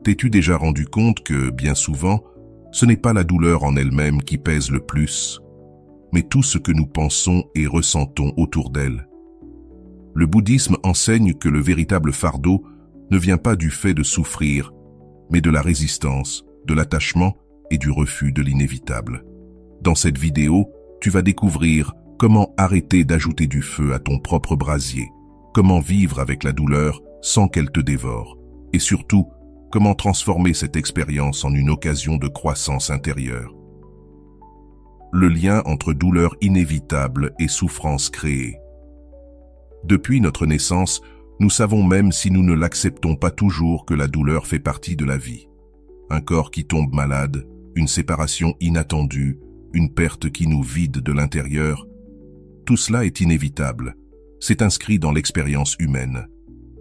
T'es-tu déjà rendu compte que, bien souvent, ce n'est pas la douleur en elle-même qui pèse le plus, mais tout ce que nous pensons et ressentons autour d'elle? Le bouddhisme enseigne que le véritable fardeau ne vient pas du fait de souffrir, mais de la résistance, de l'attachement et du refus de l'inévitable. Dans cette vidéo, tu vas découvrir comment arrêter d'ajouter du feu à ton propre brasier, comment vivre avec la douleur sans qu'elle te dévore, et surtout, comment transformer cette expérience en une occasion de croissance intérieure. Le lien entre douleur inévitable et souffrance créée. Depuis notre naissance, nous savons même si nous ne l'acceptons pas toujours que la douleur fait partie de la vie. Un corps qui tombe malade, une séparation inattendue, une perte qui nous vide de l'intérieur, tout cela est inévitable. C'est inscrit dans l'expérience humaine.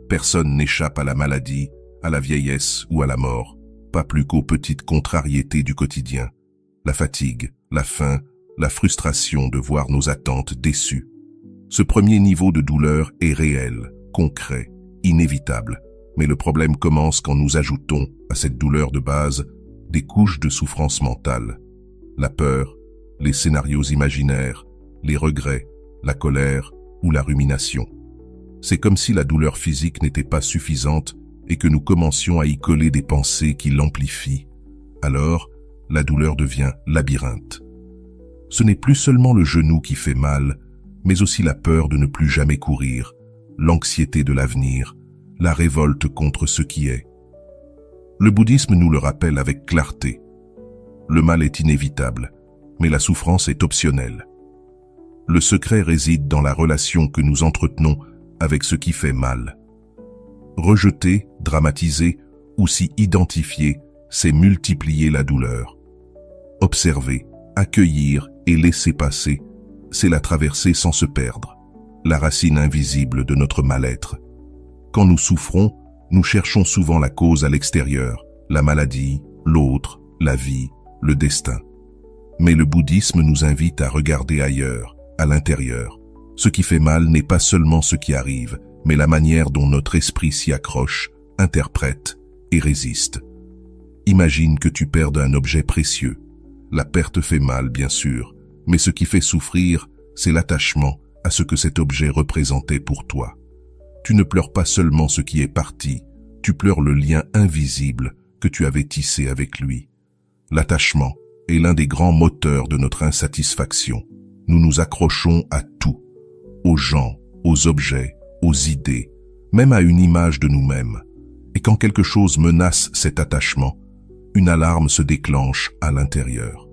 Personne n'échappe à la maladie, à la vieillesse ou à la mort, pas plus qu'aux petites contrariétés du quotidien. La fatigue, la faim, la frustration de voir nos attentes déçues. Ce premier niveau de douleur est réel, concret, inévitable. Mais le problème commence quand nous ajoutons à cette douleur de base des couches de souffrance mentale. La peur, les scénarios imaginaires, les regrets, la colère ou la rumination. C'est comme si la douleur physique n'était pas suffisante et que nous commencions à y coller des pensées qui l'amplifient. Alors, la douleur devient labyrinthe. Ce n'est plus seulement le genou qui fait mal, mais aussi la peur de ne plus jamais courir, l'anxiété de l'avenir, la révolte contre ce qui est. Le bouddhisme nous le rappelle avec clarté. Le mal est inévitable, mais la souffrance est optionnelle. Le secret réside dans la relation que nous entretenons avec ce qui fait mal. Rejeter, dramatiser ou s'y identifier, c'est multiplier la douleur. Observer, accueillir et laisser passer, c'est la traverser sans se perdre, la racine invisible de notre mal-être. Quand nous souffrons, nous cherchons souvent la cause à l'extérieur, la maladie, l'autre, la vie, le destin. Mais le bouddhisme nous invite à regarder ailleurs, à l'intérieur. Ce qui fait mal n'est pas seulement ce qui arrive, mais la manière dont notre esprit s'y accroche, interprète et résiste. Imagine que tu perdes un objet précieux. La perte fait mal, bien sûr, mais ce qui fait souffrir, c'est l'attachement à ce que cet objet représentait pour toi. Tu ne pleures pas seulement ce qui est parti, tu pleures le lien invisible que tu avais tissé avec lui. L'attachement est l'un des grands moteurs de notre insatisfaction. Nous nous accrochons à tout, aux gens, aux objets, aux idées, même à une image de nous-mêmes. Et quand quelque chose menace cet attachement, une alarme se déclenche à l'intérieur.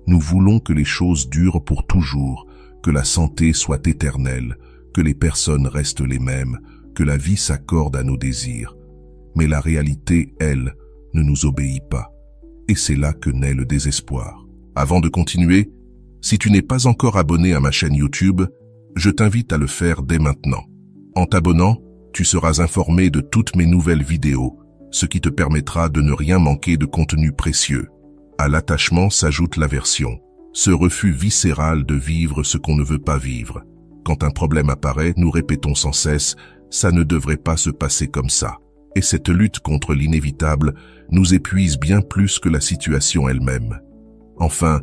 Nous voulons que les choses durent pour toujours, que la santé soit éternelle, que les personnes restent les mêmes, que la vie s'accorde à nos désirs. Mais la réalité, elle, ne nous obéit pas. Et c'est là que naît le désespoir. Avant de continuer, si tu n'es pas encore abonné à ma chaîne YouTube, je t'invite à le faire dès maintenant. En t'abonnant, tu seras informé de toutes mes nouvelles vidéos, ce qui te permettra de ne rien manquer de contenu précieux. À l'attachement s'ajoute l'aversion, ce refus viscéral de vivre ce qu'on ne veut pas vivre. Quand un problème apparaît, nous répétons sans cesse « ça ne devrait pas se passer comme ça ». Et cette lutte contre l'inévitable nous épuise bien plus que la situation elle-même. Enfin,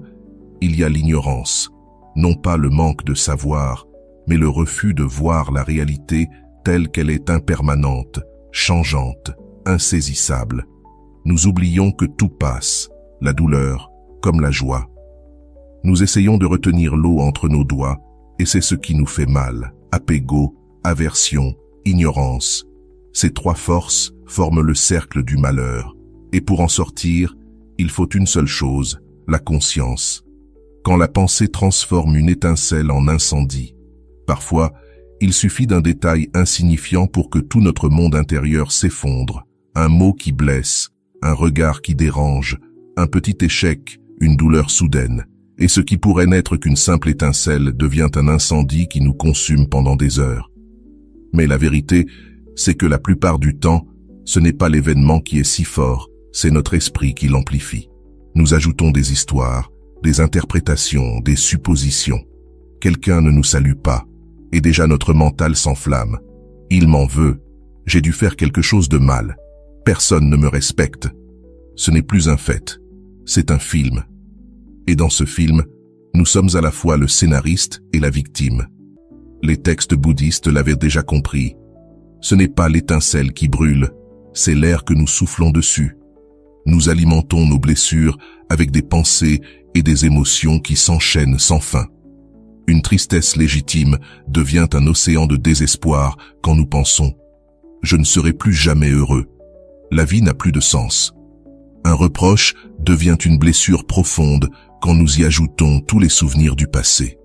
il y a l'ignorance, non pas le manque de savoir, mais le refus de voir la réalité telle qu'elle est impermanente, changeante, insaisissable. Nous oublions que tout passe, la douleur comme la joie. Nous essayons de retenir l'eau entre nos doigts, et c'est ce qui nous fait mal. Apego, aversion, ignorance. Ces trois forces forment le cercle du malheur. Et pour en sortir, il faut une seule chose, la conscience. Quand la pensée transforme une étincelle en incendie, parfois, il suffit d'un détail insignifiant pour que tout notre monde intérieur s'effondre. Un mot qui blesse, un regard qui dérange, un petit échec, une douleur soudaine. Et ce qui pourrait n'être qu'une simple étincelle devient un incendie qui nous consume pendant des heures. Mais la vérité, c'est que la plupart du temps, ce n'est pas l'événement qui est si fort, c'est notre esprit qui l'amplifie. Nous ajoutons des histoires, des interprétations, des suppositions. Quelqu'un ne nous salue pas, et déjà notre mental s'enflamme. Il m'en veut, j'ai dû faire quelque chose de mal. Personne ne me respecte. Ce n'est plus un fait, c'est un film. Et dans ce film, nous sommes à la fois le scénariste et la victime. Les textes bouddhistes l'avaient déjà compris. Ce n'est pas l'étincelle qui brûle, c'est l'air que nous soufflons dessus. Nous alimentons nos blessures avec des pensées et des émotions qui s'enchaînent sans fin. Une tristesse légitime devient un océan de désespoir quand nous pensons « je ne serai plus jamais heureux ». La vie n'a plus de sens. Un reproche devient une blessure profonde quand nous y ajoutons tous les souvenirs du passé.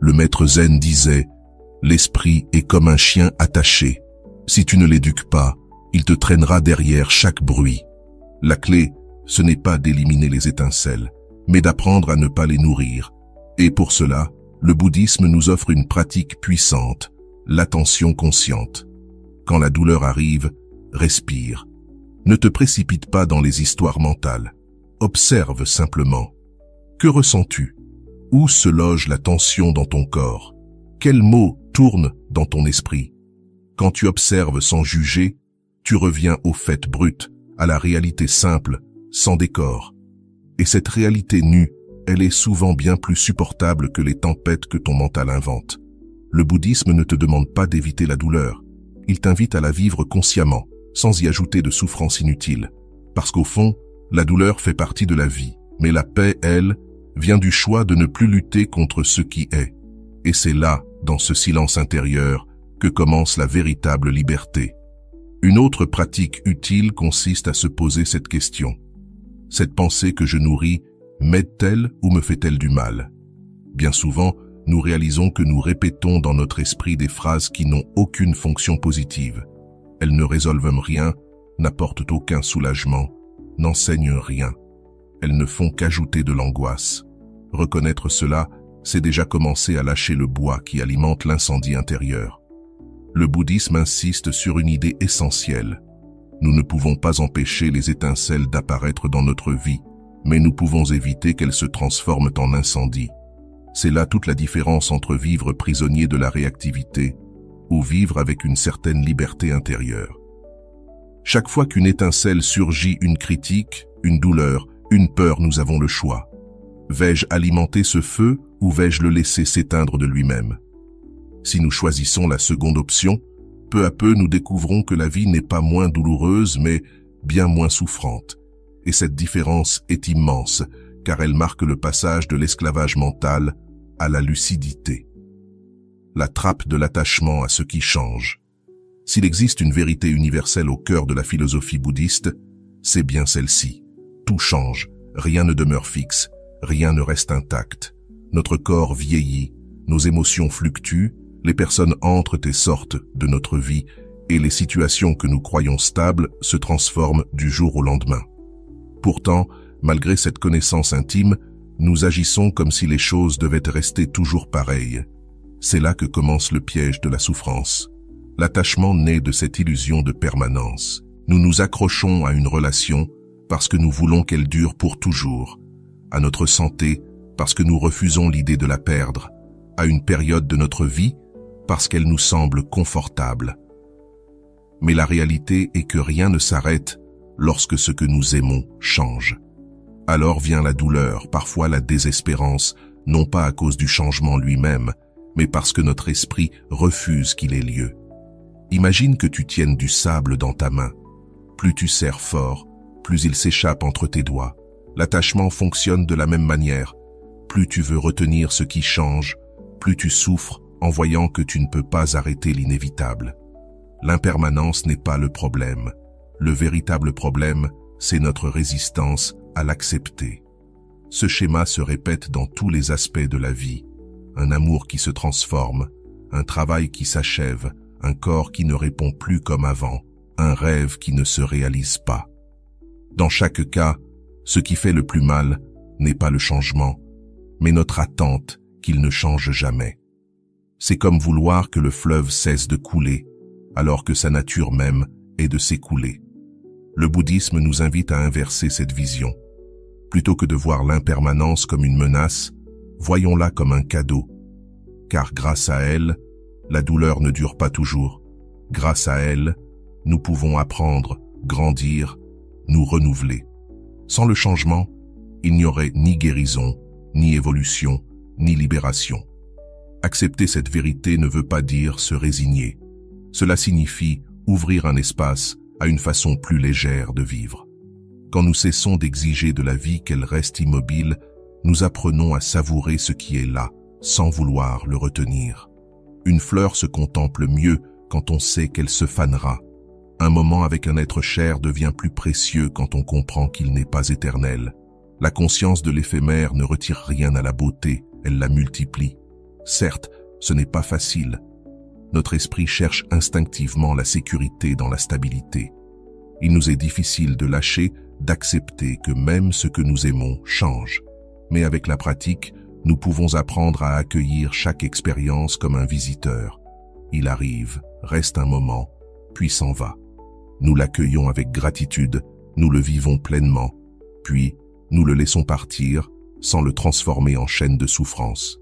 Le maître zen disait « l'esprit est comme un chien attaché. Si tu ne l'éduques pas, il te traînera derrière chaque bruit. » La clé, ce n'est pas d'éliminer les étincelles, mais d'apprendre à ne pas les nourrir. Et pour cela, le bouddhisme nous offre une pratique puissante, l'attention consciente. Quand la douleur arrive, respire. Ne te précipite pas dans les histoires mentales. Observe simplement. Que ressens-tu? Où se loge la tension dans ton corps? Quels mots tournent dans ton esprit? Quand tu observes sans juger, tu reviens au fait brut, à la réalité simple, sans décor. Et cette réalité nue, elle est souvent bien plus supportable que les tempêtes que ton mental invente. Le bouddhisme ne te demande pas d'éviter la douleur. Il t'invite à la vivre consciemment, sans y ajouter de souffrance inutile. Parce qu'au fond, la douleur fait partie de la vie. Mais la paix, elle, vient du choix de ne plus lutter contre ce qui est. Et c'est là, dans ce silence intérieur, que commence la véritable liberté. Une autre pratique utile consiste à se poser cette question. Cette pensée que je nourris, m'aide-t-elle ou me fait-elle du mal? Bien souvent, nous réalisons que nous répétons dans notre esprit des phrases qui n'ont aucune fonction positive. Elles ne résolvent rien, n'apportent aucun soulagement, n'enseignent rien. Elles ne font qu'ajouter de l'angoisse. Reconnaître cela, c'est déjà commencer à lâcher le bois qui alimente l'incendie intérieur. Le bouddhisme insiste sur une idée essentielle. Nous ne pouvons pas empêcher les étincelles d'apparaître dans notre vie, mais nous pouvons éviter qu'elles se transforment en incendie. C'est là toute la différence entre vivre prisonnier de la réactivité ou vivre avec une certaine liberté intérieure. Chaque fois qu'une étincelle surgit, une critique, une douleur, une peur, nous avons le choix. Vais-je alimenter ce feu ou vais-je le laisser s'éteindre de lui-même? Si nous choisissons la seconde option, peu à peu nous découvrons que la vie n'est pas moins douloureuse mais bien moins souffrante. Et cette différence est immense, car elle marque le passage de l'esclavage mental à la lucidité. La trappe de l'attachement à ce qui change. S'il existe une vérité universelle au cœur de la philosophie bouddhiste, c'est bien celle-ci. Tout change, rien ne demeure fixe, rien ne reste intact. Notre corps vieillit, nos émotions fluctuent, les personnes entrent et sortent de notre vie et les situations que nous croyons stables se transforment du jour au lendemain. Pourtant, malgré cette connaissance intime, nous agissons comme si les choses devaient rester toujours pareilles. C'est là que commence le piège de la souffrance. L'attachement naît de cette illusion de permanence. Nous nous accrochons à une relation parce que nous voulons qu'elle dure pour toujours, à notre santé parce que nous refusons l'idée de la perdre, à une période de notre vie parce qu'elle nous semble confortable. Mais la réalité est que rien ne s'arrête lorsque ce que nous aimons change. Alors vient la douleur, parfois la désespérance, non pas à cause du changement lui-même, mais parce que notre esprit refuse qu'il ait lieu. Imagine que tu tiennes du sable dans ta main. Plus tu serres fort, plus il s'échappe entre tes doigts. L'attachement fonctionne de la même manière. Plus tu veux retenir ce qui change, plus tu souffres en voyant que tu ne peux pas arrêter l'inévitable. L'impermanence n'est pas le problème. Le véritable problème, c'est notre résistance à l'accepter. Ce schéma se répète dans tous les aspects de la vie. Un amour qui se transforme, un travail qui s'achève, un corps qui ne répond plus comme avant, un rêve qui ne se réalise pas. Dans chaque cas, ce qui fait le plus mal n'est pas le changement, mais notre attente qu'il ne change jamais. C'est comme vouloir que le fleuve cesse de couler, alors que sa nature même est de s'écouler. Le bouddhisme nous invite à inverser cette vision. Plutôt que de voir l'impermanence comme une menace, voyons-la comme un cadeau. Car grâce à elle, la douleur ne dure pas toujours. Grâce à elle, nous pouvons apprendre grandir, nous renouveler. Sans le changement, il n'y aurait ni guérison, ni évolution, ni libération. Accepter cette vérité ne veut pas dire se résigner. Cela signifie ouvrir un espace à une façon plus légère de vivre. Quand nous cessons d'exiger de la vie qu'elle reste immobile, nous apprenons à savourer ce qui est là, sans vouloir le retenir. Une fleur se contemple mieux quand on sait qu'elle se fanera. Un moment avec un être cher devient plus précieux quand on comprend qu'il n'est pas éternel. La conscience de l'éphémère ne retire rien à la beauté, elle la multiplie. Certes, ce n'est pas facile. Notre esprit cherche instinctivement la sécurité dans la stabilité. Il nous est difficile de lâcher, d'accepter que même ce que nous aimons change. Mais avec la pratique, nous pouvons apprendre à accueillir chaque expérience comme un visiteur. Il arrive, reste un moment, puis s'en va. Nous l'accueillons avec gratitude, nous le vivons pleinement, puis nous le laissons partir sans le transformer en chaîne de souffrance.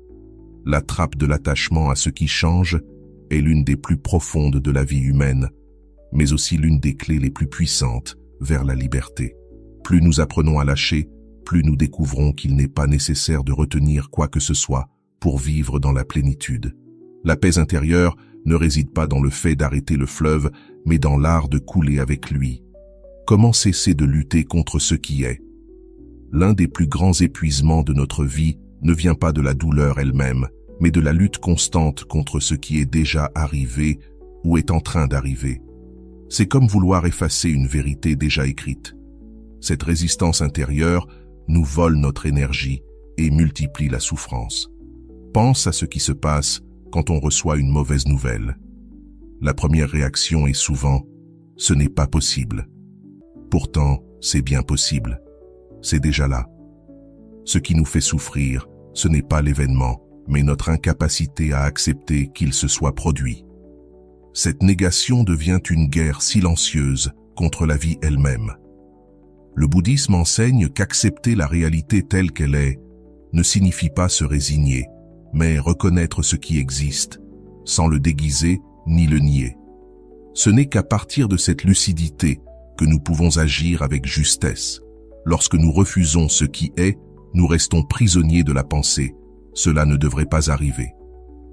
La trappe de l'attachement à ce qui change est l'une des plus profondes de la vie humaine, mais aussi l'une des clés les plus puissantes vers la liberté. Plus nous apprenons à lâcher, plus nous découvrons qu'il n'est pas nécessaire de retenir quoi que ce soit pour vivre dans la plénitude. La paix intérieure ne réside pas dans le fait d'arrêter le fleuve, mais dans l'art de couler avec lui. Comment cesser de lutter contre ce qui est? L'un des plus grands épuisements de notre vie ne vient pas de la douleur elle-même, mais de la lutte constante contre ce qui est déjà arrivé ou est en train d'arriver. C'est comme vouloir effacer une vérité déjà écrite. Cette résistance intérieure nous vole notre énergie et multiplie la souffrance. Pense à ce qui se passe quand on reçoit une mauvaise nouvelle. La première réaction est souvent « ce n'est pas possible ». Pourtant, c'est bien possible. C'est déjà là. Ce qui nous fait souffrir, ce n'est pas l'événement, mais notre incapacité à accepter qu'il se soit produit. Cette négation devient une guerre silencieuse contre la vie elle-même. Le bouddhisme enseigne qu'accepter la réalité telle qu'elle est ne signifie pas se résigner, mais reconnaître ce qui existe, sans le déguiser ni le nier. Ce n'est qu'à partir de cette lucidité que nous pouvons agir avec justesse. Lorsque nous refusons ce qui est, nous restons prisonniers de la pensée. Cela ne devrait pas arriver.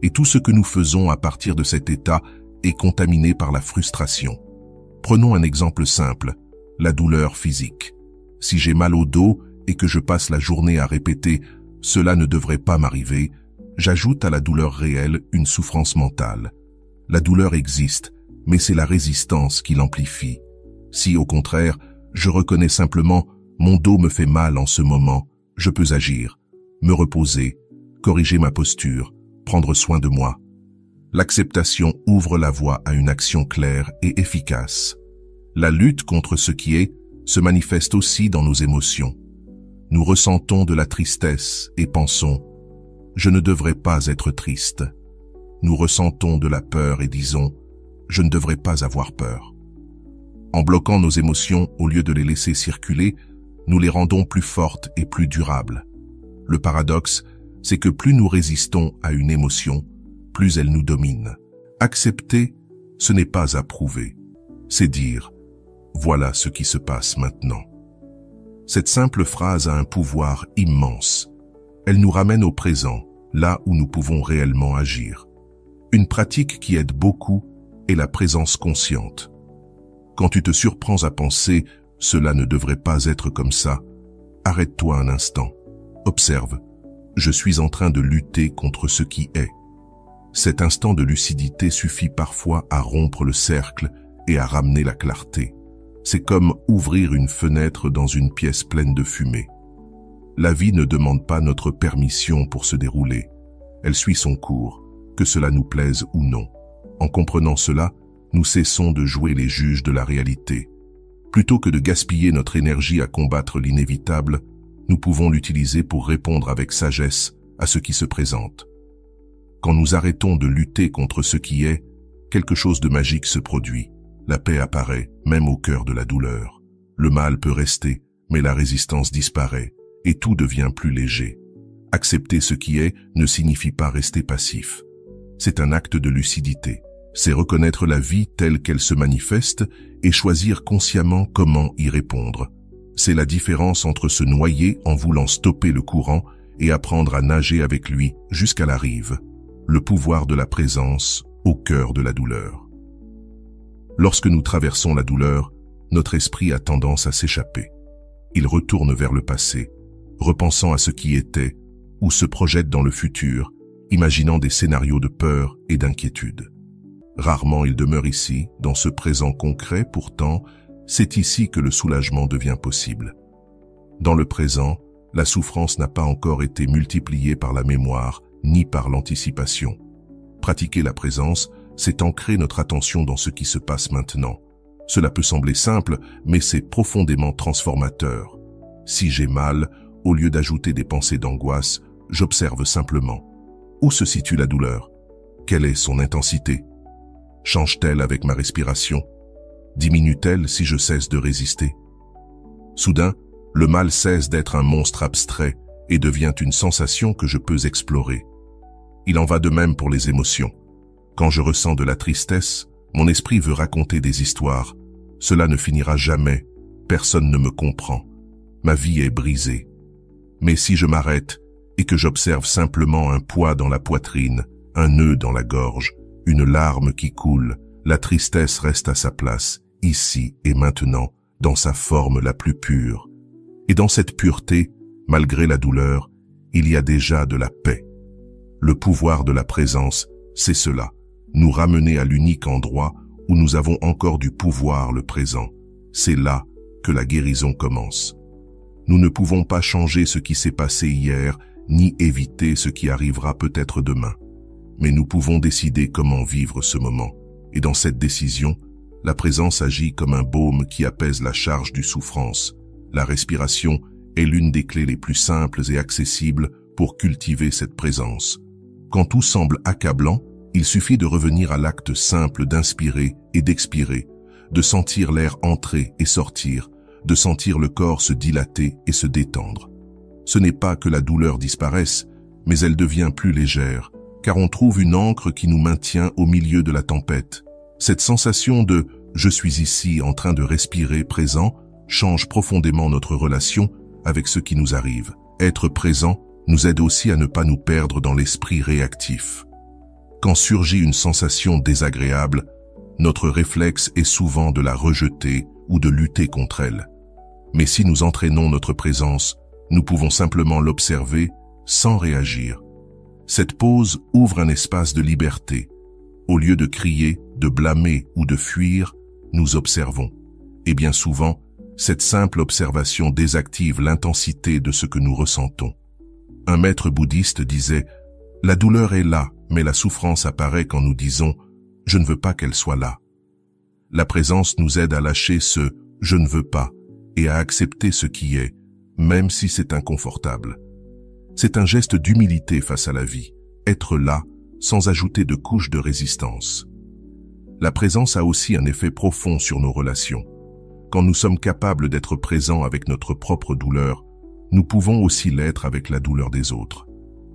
Et tout ce que nous faisons à partir de cet état est contaminé par la frustration. Prenons un exemple simple, la douleur physique. Si j'ai mal au dos et que je passe la journée à répéter « cela ne devrait pas m'arriver », j'ajoute à la douleur réelle une souffrance mentale. La douleur existe, mais c'est la résistance qui l'amplifie. Si, au contraire, je reconnais simplement « mon dos me fait mal en ce moment », je peux agir, me reposer, corriger ma posture, prendre soin de moi. L'acceptation ouvre la voie à une action claire et efficace. La lutte contre ce qui est se manifeste aussi dans nos émotions. Nous ressentons de la tristesse et pensons « je ne devrais pas être triste ». Nous ressentons de la peur et disons « je ne devrais pas avoir peur ». En bloquant nos émotions au lieu de les laisser circuler, nous les rendons plus fortes et plus durables. Le paradoxe, c'est que plus nous résistons à une émotion, plus elle nous domine. Accepter, ce n'est pas approuver, c'est dire « voilà ce qui se passe maintenant ». Cette simple phrase a un pouvoir immense. Elle nous ramène au présent, là où nous pouvons réellement agir. Une pratique qui aide beaucoup est la présence consciente. Quand tu te surprends à penser « cela ne devrait pas être comme ça », arrête-toi un instant. Observe, je suis en train de lutter contre ce qui est. Cet instant de lucidité suffit parfois à rompre le cercle et à ramener la clarté. C'est comme ouvrir une fenêtre dans une pièce pleine de fumée. La vie ne demande pas notre permission pour se dérouler. Elle suit son cours, que cela nous plaise ou non. En comprenant cela, nous cessons de jouer les juges de la réalité. Plutôt que de gaspiller notre énergie à combattre l'inévitable, nous pouvons l'utiliser pour répondre avec sagesse à ce qui se présente. Quand nous arrêtons de lutter contre ce qui est, quelque chose de magique se produit. La paix apparaît, même au cœur de la douleur. Le mal peut rester, mais la résistance disparaît, et tout devient plus léger. Accepter ce qui est ne signifie pas rester passif. C'est un acte de lucidité. C'est reconnaître la vie telle qu'elle se manifeste et choisir consciemment comment y répondre. C'est la différence entre se noyer en voulant stopper le courant et apprendre à nager avec lui jusqu'à la rive. Le pouvoir de la présence au cœur de la douleur. Lorsque nous traversons la douleur, notre esprit a tendance à s'échapper. Il retourne vers le passé, repensant à ce qui était, ou se projette dans le futur, imaginant des scénarios de peur et d'inquiétude. Rarement il demeure ici, dans ce présent concret, pourtant, c'est ici que le soulagement devient possible. Dans le présent, la souffrance n'a pas encore été multipliée par la mémoire, ni par l'anticipation. Pratiquer la présence, c'est ancrer notre attention dans ce qui se passe maintenant. Cela peut sembler simple, mais c'est profondément transformateur. Si j'ai mal, au lieu d'ajouter des pensées d'angoisse, j'observe simplement. Où se situe la douleur? Quelle est son intensité? Change-t-elle avec ma respiration? Diminue-t-elle si je cesse de résister? Soudain, le mal cesse d'être un monstre abstrait et devient une sensation que je peux explorer. Il en va de même pour les émotions. Quand je ressens de la tristesse, mon esprit veut raconter des histoires. Cela ne finira jamais. Personne ne me comprend. Ma vie est brisée. Mais si je m'arrête et que j'observe simplement un poids dans la poitrine, un nœud dans la gorge, une larme qui coule, la tristesse reste à sa place, ici et maintenant, dans sa forme la plus pure. Et dans cette pureté, malgré la douleur, il y a déjà de la paix. Le pouvoir de la présence, c'est cela, nous ramener à l'unique endroit où nous avons encore du pouvoir, le présent. C'est là que la guérison commence. Nous ne pouvons pas changer ce qui s'est passé hier, ni éviter ce qui arrivera peut-être demain. Mais nous pouvons décider comment vivre ce moment. Et dans cette décision, la présence agit comme un baume qui apaise la charge du souffrance. La respiration est l'une des clés les plus simples et accessibles pour cultiver cette présence. Quand tout semble accablant, il suffit de revenir à l'acte simple d'inspirer et d'expirer, de sentir l'air entrer et sortir, de sentir le corps se dilater et se détendre. Ce n'est pas que la douleur disparaisse, mais elle devient plus légère, car on trouve une ancre qui nous maintient au milieu de la tempête. Cette sensation de « je suis ici en train de respirer présent » change profondément notre relation avec ce qui nous arrive. Être présent nous aide aussi à ne pas nous perdre dans l'esprit réactif. Quand surgit une sensation désagréable, notre réflexe est souvent de la rejeter ou de lutter contre elle. Mais si nous entraînons notre présence, nous pouvons simplement l'observer sans réagir. Cette pause ouvre un espace de liberté. Au lieu de crier, de blâmer ou de fuir, nous observons. Et bien souvent, cette simple observation désactive l'intensité de ce que nous ressentons. Un maître bouddhiste disait « La douleur est là, mais la souffrance apparaît quand nous disons « Je ne veux pas qu'elle soit là ». La présence nous aide à lâcher ce « je ne veux pas » et à accepter ce qui est, même si c'est inconfortable. C'est un geste d'humilité face à la vie, être là sans ajouter de couches de résistance. La présence a aussi un effet profond sur nos relations. Quand nous sommes capables d'être présents avec notre propre douleur, nous pouvons aussi l'être avec la douleur des autres.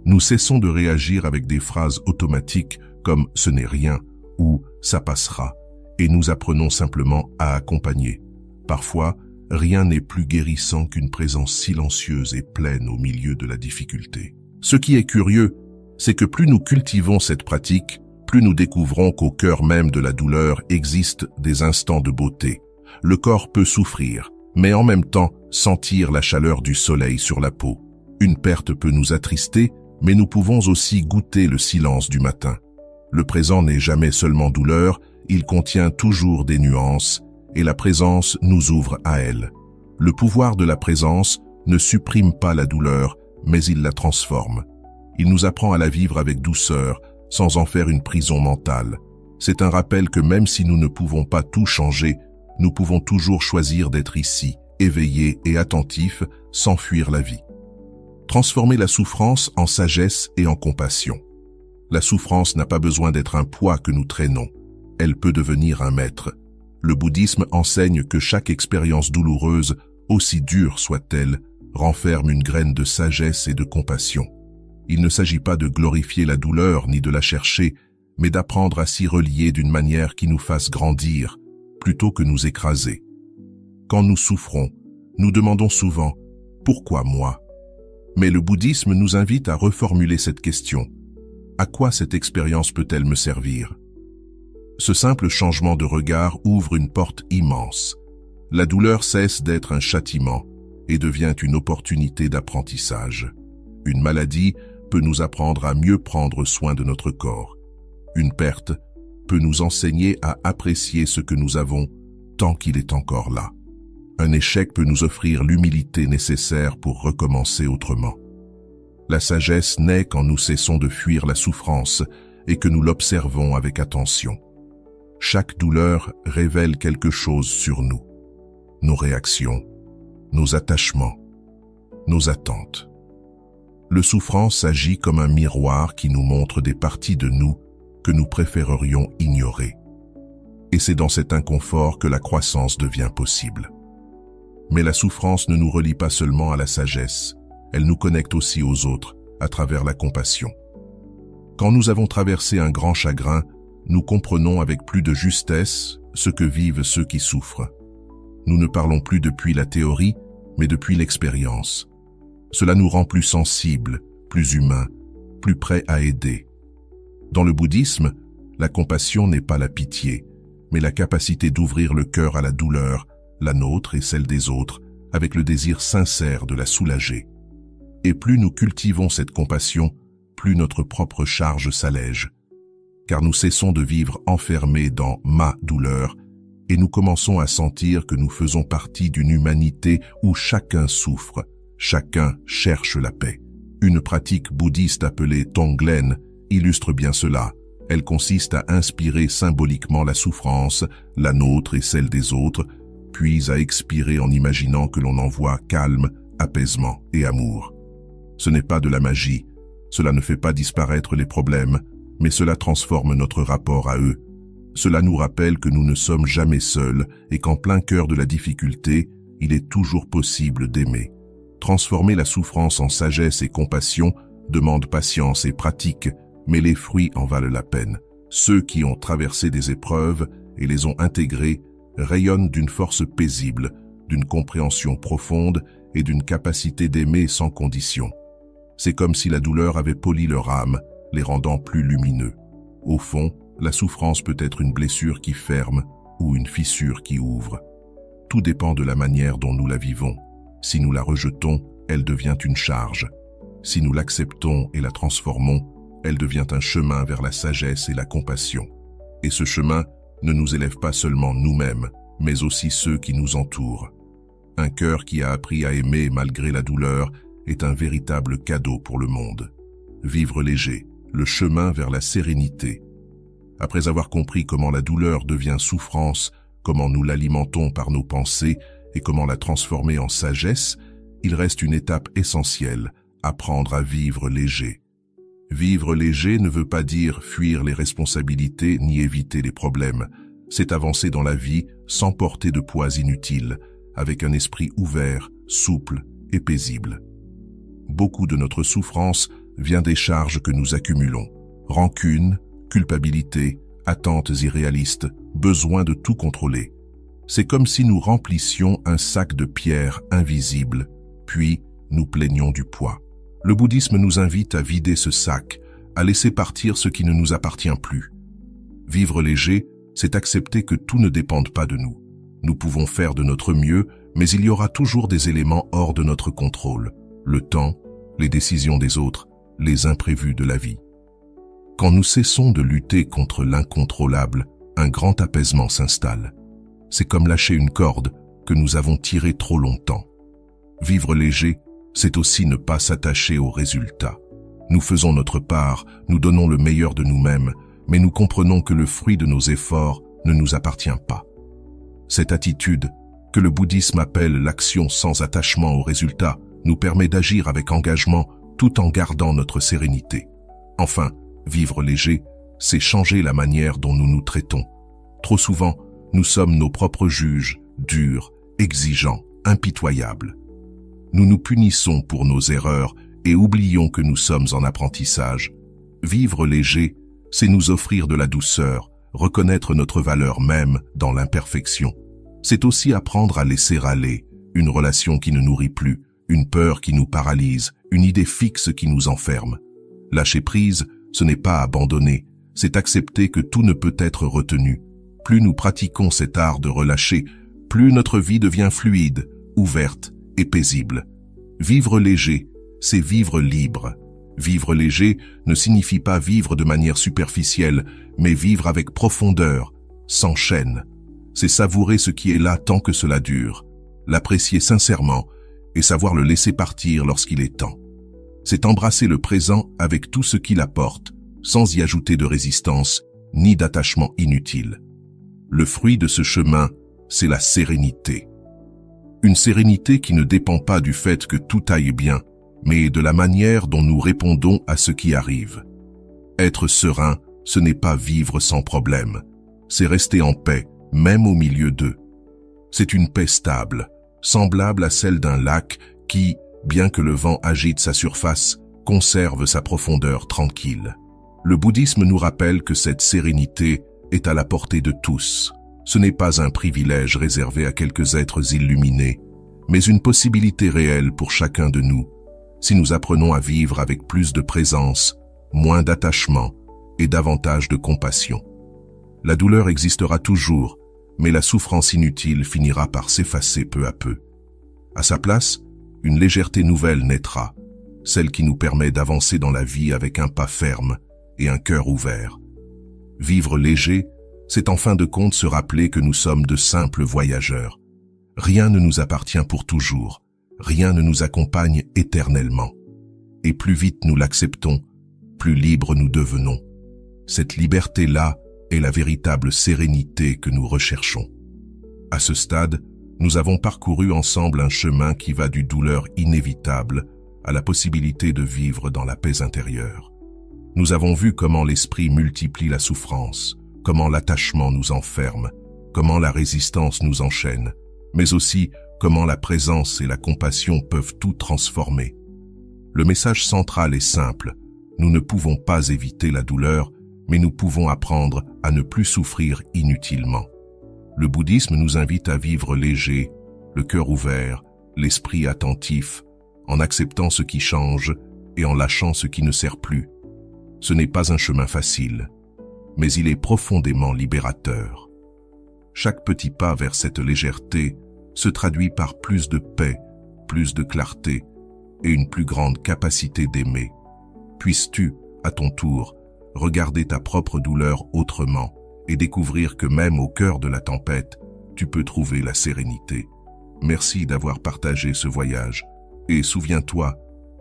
Nous cessons de réagir avec des phrases automatiques comme « ce n'est rien » ou « ça passera » et nous apprenons simplement à accompagner. Parfois, rien n'est plus guérissant qu'une présence silencieuse et pleine au milieu de la difficulté. Ce qui est curieux, c'est que plus nous cultivons cette pratique, plus nous découvrons qu'au cœur même de la douleur existent des instants de beauté. Le corps peut souffrir, mais en même temps sentir la chaleur du soleil sur la peau. Une perte peut nous attrister, mais nous pouvons aussi goûter le silence du matin. Le présent n'est jamais seulement douleur, il contient toujours des nuances, et la présence nous ouvre à elle. Le pouvoir de la présence ne supprime pas la douleur, mais il la transforme. Il nous apprend à la vivre avec douceur, sans en faire une prison mentale. C'est un rappel que même si nous ne pouvons pas tout changer, nous pouvons toujours choisir d'être ici, éveillés et attentifs, sans fuir la vie. Transformer la souffrance en sagesse et en compassion. La souffrance n'a pas besoin d'être un poids que nous traînons. Elle peut devenir un maître. Le bouddhisme enseigne que chaque expérience douloureuse, aussi dure soit-elle, renferme une graine de sagesse et de compassion. Il ne s'agit pas de glorifier la douleur ni de la chercher, mais d'apprendre à s'y relier d'une manière qui nous fasse grandir, plutôt que nous écraser. Quand nous souffrons, nous demandons souvent « Pourquoi moi ?» Mais le bouddhisme nous invite à reformuler cette question. À quoi cette expérience peut-elle me servir? Ce simple changement de regard ouvre une porte immense. La douleur cesse d'être un châtiment et devient une opportunité d'apprentissage. Une maladie peut nous apprendre à mieux prendre soin de notre corps. Une perte peut nous enseigner à apprécier ce que nous avons tant qu'il est encore là. Un échec peut nous offrir l'humilité nécessaire pour recommencer autrement. La sagesse naît quand nous cessons de fuir la souffrance et que nous l'observons avec attention. Chaque douleur révèle quelque chose sur nous. Nos réactions, nos attachements, nos attentes. Le souffrance agit comme un miroir qui nous montre des parties de nous que nous préférerions ignorer. Et c'est dans cet inconfort que la croissance devient possible. Mais la souffrance ne nous relie pas seulement à la sagesse, elle nous connecte aussi aux autres à travers la compassion. Quand nous avons traversé un grand chagrin, nous comprenons avec plus de justesse ce que vivent ceux qui souffrent. Nous ne parlons plus depuis la théorie, mais depuis l'expérience. Cela nous rend plus sensibles, plus humains, plus prêts à aider. Dans le bouddhisme, la compassion n'est pas la pitié, mais la capacité d'ouvrir le cœur à la douleur, la nôtre et celle des autres, avec le désir sincère de la soulager. Et plus nous cultivons cette compassion, plus notre propre charge s'allège. Car nous cessons de vivre enfermés dans ma douleur et nous commençons à sentir que nous faisons partie d'une humanité où chacun souffre, chacun cherche la paix. Une pratique bouddhiste appelée Tonglen illustre bien cela. Elle consiste à inspirer symboliquement la souffrance, la nôtre et celle des autres, puis à expirer en imaginant que l'on envoie calme, apaisement et amour. Ce n'est pas de la magie, cela ne fait pas disparaître les problèmes, mais cela transforme notre rapport à eux. Cela nous rappelle que nous ne sommes jamais seuls et qu'en plein cœur de la difficulté, il est toujours possible d'aimer. Transformer la souffrance en sagesse et compassion demande patience et pratique, mais les fruits en valent la peine. Ceux qui ont traversé des épreuves et les ont intégrées rayonnent d'une force paisible, d'une compréhension profonde et d'une capacité d'aimer sans condition. C'est comme si la douleur avait poli leur âme, les rendant plus lumineux. Au fond, la souffrance peut être une blessure qui ferme ou une fissure qui ouvre. Tout dépend de la manière dont nous la vivons. Si nous la rejetons, elle devient une charge. Si nous l'acceptons et la transformons, elle devient un chemin vers la sagesse et la compassion. Et ce chemin ne nous élève pas seulement nous-mêmes, mais aussi ceux qui nous entourent. Un cœur qui a appris à aimer malgré la douleur est un véritable cadeau pour le monde. Vivre léger, le chemin vers la sérénité. Après avoir compris comment la douleur devient souffrance, comment nous l'alimentons par nos pensées et comment la transformer en sagesse, il reste une étape essentielle, apprendre à vivre léger. Vivre léger ne veut pas dire fuir les responsabilités ni éviter les problèmes. C'est avancer dans la vie sans porter de poids inutiles, avec un esprit ouvert, souple et paisible. Beaucoup de notre souffrance vient des charges que nous accumulons. Rancune, culpabilité, attentes irréalistes, besoin de tout contrôler. C'est comme si nous remplissions un sac de pierres invisibles, puis nous plaignions du poids. Le bouddhisme nous invite à vider ce sac, à laisser partir ce qui ne nous appartient plus. Vivre léger, c'est accepter que tout ne dépende pas de nous. Nous pouvons faire de notre mieux, mais il y aura toujours des éléments hors de notre contrôle. Le temps, les décisions des autres, les imprévus de la vie. Quand nous cessons de lutter contre l'incontrôlable, un grand apaisement s'installe. C'est comme lâcher une corde que nous avons tirée trop longtemps. Vivre léger, c'est aussi ne pas s'attacher aux résultats. Nous faisons notre part, nous donnons le meilleur de nous-mêmes, mais nous comprenons que le fruit de nos efforts ne nous appartient pas. Cette attitude, que le bouddhisme appelle l'action sans attachement aux résultats, nous permet d'agir avec engagement tout en gardant notre sérénité. Enfin, vivre léger, c'est changer la manière dont nous nous traitons. Trop souvent, nous sommes nos propres juges, durs, exigeants, impitoyables. Nous nous punissons pour nos erreurs et oublions que nous sommes en apprentissage. Vivre léger, c'est nous offrir de la douceur, reconnaître notre valeur même dans l'imperfection. C'est aussi apprendre à laisser aller une relation qui ne nourrit plus, une peur qui nous paralyse, une idée fixe qui nous enferme. Lâcher prise, ce n'est pas abandonner, c'est accepter que tout ne peut être retenu. Plus nous pratiquons cet art de relâcher, plus notre vie devient fluide, ouverte et paisible. Vivre léger, c'est vivre libre. Vivre léger ne signifie pas vivre de manière superficielle, mais vivre avec profondeur, sans chaîne. C'est savourer ce qui est là tant que cela dure, l'apprécier sincèrement et savoir le laisser partir lorsqu'il est temps. C'est embrasser le présent avec tout ce qu'il apporte, sans y ajouter de résistance ni d'attachement inutile. Le fruit de ce chemin, c'est la sérénité. Une sérénité qui ne dépend pas du fait que tout aille bien, mais de la manière dont nous répondons à ce qui arrive. Être serein, ce n'est pas vivre sans problème, c'est rester en paix, même au milieu d'eux. C'est une paix stable, semblable à celle d'un lac qui, bien que le vent agite sa surface, conserve sa profondeur tranquille. Le bouddhisme nous rappelle que cette sérénité est à la portée de tous. Ce n'est pas un privilège réservé à quelques êtres illuminés, mais une possibilité réelle pour chacun de nous, si nous apprenons à vivre avec plus de présence, moins d'attachement et davantage de compassion. La douleur existera toujours, mais la souffrance inutile finira par s'effacer peu à peu. À sa place, une légèreté nouvelle naîtra, celle qui nous permet d'avancer dans la vie avec un pas ferme et un cœur ouvert. Vivre léger, c'est en fin de compte se rappeler que nous sommes de simples voyageurs. Rien ne nous appartient pour toujours, rien ne nous accompagne éternellement. Et plus vite nous l'acceptons, plus libres nous devenons. Cette liberté-là est la véritable sérénité que nous recherchons. À ce stade, nous avons parcouru ensemble un chemin qui va du douleur inévitable à la possibilité de vivre dans la paix intérieure. Nous avons vu comment l'esprit multiplie la souffrance, comment l'attachement nous enferme, comment la résistance nous enchaîne, mais aussi comment la présence et la compassion peuvent tout transformer. Le message central est simple, nous ne pouvons pas éviter la douleur, mais nous pouvons apprendre à ne plus souffrir inutilement. Le bouddhisme nous invite à vivre léger, le cœur ouvert, l'esprit attentif, en acceptant ce qui change et en lâchant ce qui ne sert plus. Ce n'est pas un chemin facile, mais il est profondément libérateur. Chaque petit pas vers cette légèreté se traduit par plus de paix, plus de clarté et une plus grande capacité d'aimer. Puisses-tu, à ton tour, regarder ta propre douleur autrement et découvrir que même au cœur de la tempête, tu peux trouver la sérénité. Merci d'avoir partagé ce voyage. Et souviens-toi,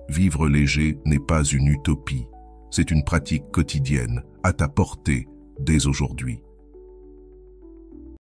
vivre léger n'est pas une utopie, c'est une pratique quotidienne, à ta portée, dès aujourd'hui.